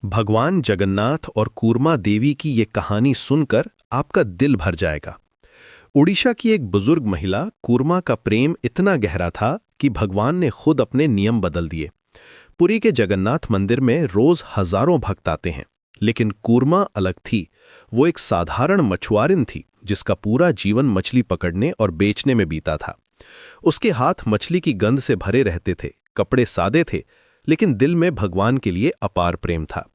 भगवान जगन्नाथ और कूर्मा देवी की ये कहानी सुनकर आपका दिल भर जाएगा। उड़ीसा की एक बुजुर्ग महिला कूर्मा का प्रेम इतना गहरा था कि भगवान ने खुद अपने नियम बदल दिए। पुरी के जगन्नाथ मंदिर में रोज हजारों भक्त आते हैं, लेकिन कूर्मा अलग थी। वो एक साधारण मछुआरिन थी जिसका पूरा जीवन मछली पकड़ने और बेचने में बीता था। उसके हाथ मछली की गंध से भरे रहते थे, कपड़े सादे थे, लेकिन दिल में भगवान के लिए अपार प्रेम था।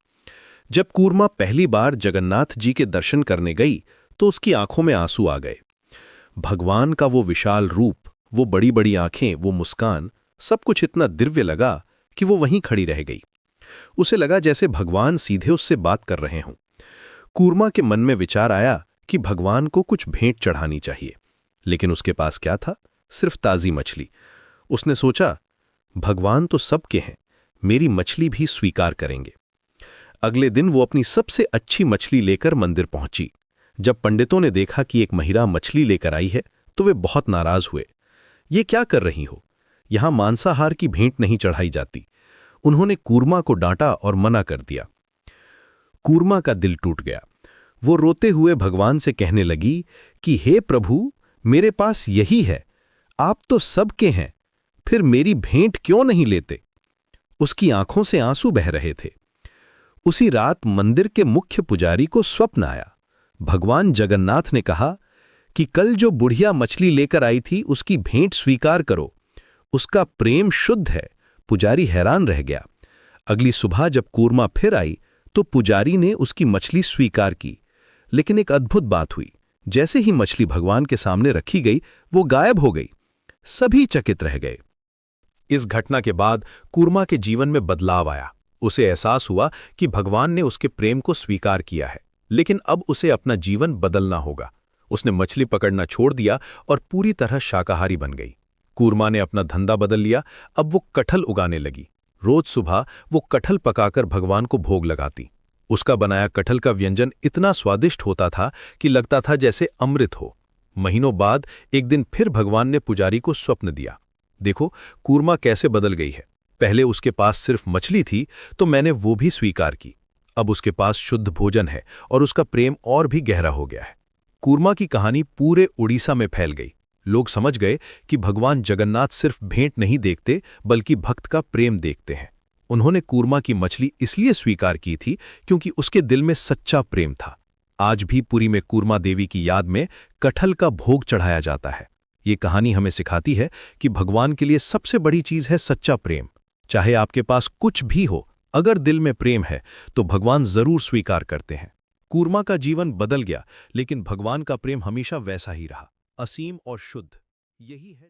जब कूर्मा पहली बार जगन्नाथ जी के दर्शन करने गई तो उसकी आंखों में आंसू आ गए। भगवान का वो विशाल रूप, वो बड़ी बड़ी आंखें, वो मुस्कान, सब कुछ इतना दिव्य लगा कि वो वहीं खड़ी रह गई। उसे लगा जैसे भगवान सीधे उससे बात कर रहे हों। कूर्मा के मन में विचार आया कि भगवान को कुछ भेंट चढ़ानी चाहिए, लेकिन उसके पास क्या था? सिर्फ ताजी मछली। उसने सोचा, भगवान तो सबके हैं, मेरी मछली भी स्वीकार करेंगे। अगले दिन वो अपनी सबसे अच्छी मछली लेकर मंदिर पहुंची। जब पंडितों ने देखा कि एक महिला मछली लेकर आई है तो वे बहुत नाराज हुए। ये क्या कर रही हो? यहां मांसाहार की भेंट नहीं चढ़ाई जाती। उन्होंने कूर्मा को डांटा और मना कर दिया। कूर्मा का दिल टूट गया। वो रोते हुए भगवान से कहने लगी कि हे प्रभु, मेरे पास यही है, आप तो सबके हैं, फिर मेरी भेंट क्यों नहीं लेते? उसकी आंखों से आंसू बह रहे थे। उसी रात मंदिर के मुख्य पुजारी को स्वप्न आया। भगवान जगन्नाथ ने कहा कि कल जो बुढ़िया मछली लेकर आई थी उसकी भेंट स्वीकार करो, उसका प्रेम शुद्ध है। पुजारी हैरान रह गया। अगली सुबह जब कूर्मा फिर आई तो पुजारी ने उसकी मछली स्वीकार की, लेकिन एक अद्भुत बात हुई। जैसे ही मछली भगवान के सामने रखी गई वो गायब हो गई। सभी चकित रह गए। इस घटना के बाद कूर्मा के जीवन में बदलाव आया। उसे एहसास हुआ कि भगवान ने उसके प्रेम को स्वीकार किया है, लेकिन अब उसे अपना जीवन बदलना होगा। उसने मछली पकड़ना छोड़ दिया और पूरी तरह शाकाहारी बन गई। कूर्मा ने अपना धंधा बदल लिया। अब वो कटहल उगाने लगी। रोज सुबह वो कटहल पकाकर भगवान को भोग लगाती। उसका बनाया कटहल का व्यंजन इतना स्वादिष्ट होता था कि लगता था जैसे अमृत हो। महीनों बाद एक दिन फिर भगवान ने पुजारी को स्वप्न दिया। देखो, कूर्मा कैसे बदल गई है। पहले उसके पास सिर्फ मछली थी तो मैंने वो भी स्वीकार की। अब उसके पास शुद्ध भोजन है और उसका प्रेम और भी गहरा हो गया है। कूर्मा की कहानी पूरे उड़ीसा में फैल गई। लोग समझ गए कि भगवान जगन्नाथ सिर्फ भेंट नहीं देखते बल्कि भक्त का प्रेम देखते हैं। उन्होंने कूर्मा की मछली इसलिए स्वीकार की थी क्योंकि उसके दिल में सच्चा प्रेम था। आज भी पुरी में कूर्मा देवी की याद में कटहल का भोग चढ़ाया जाता है। ये कहानी हमें सिखाती है कि भगवान के लिए सबसे बड़ी चीज है सच्चा प्रेम। चाहे आपके पास कुछ भी हो, अगर दिल में प्रेम है तो भगवान जरूर स्वीकार करते हैं। कूर्मा का जीवन बदल गया, लेकिन भगवान का प्रेम हमेशा वैसा ही रहा, असीम और शुद्ध। यही है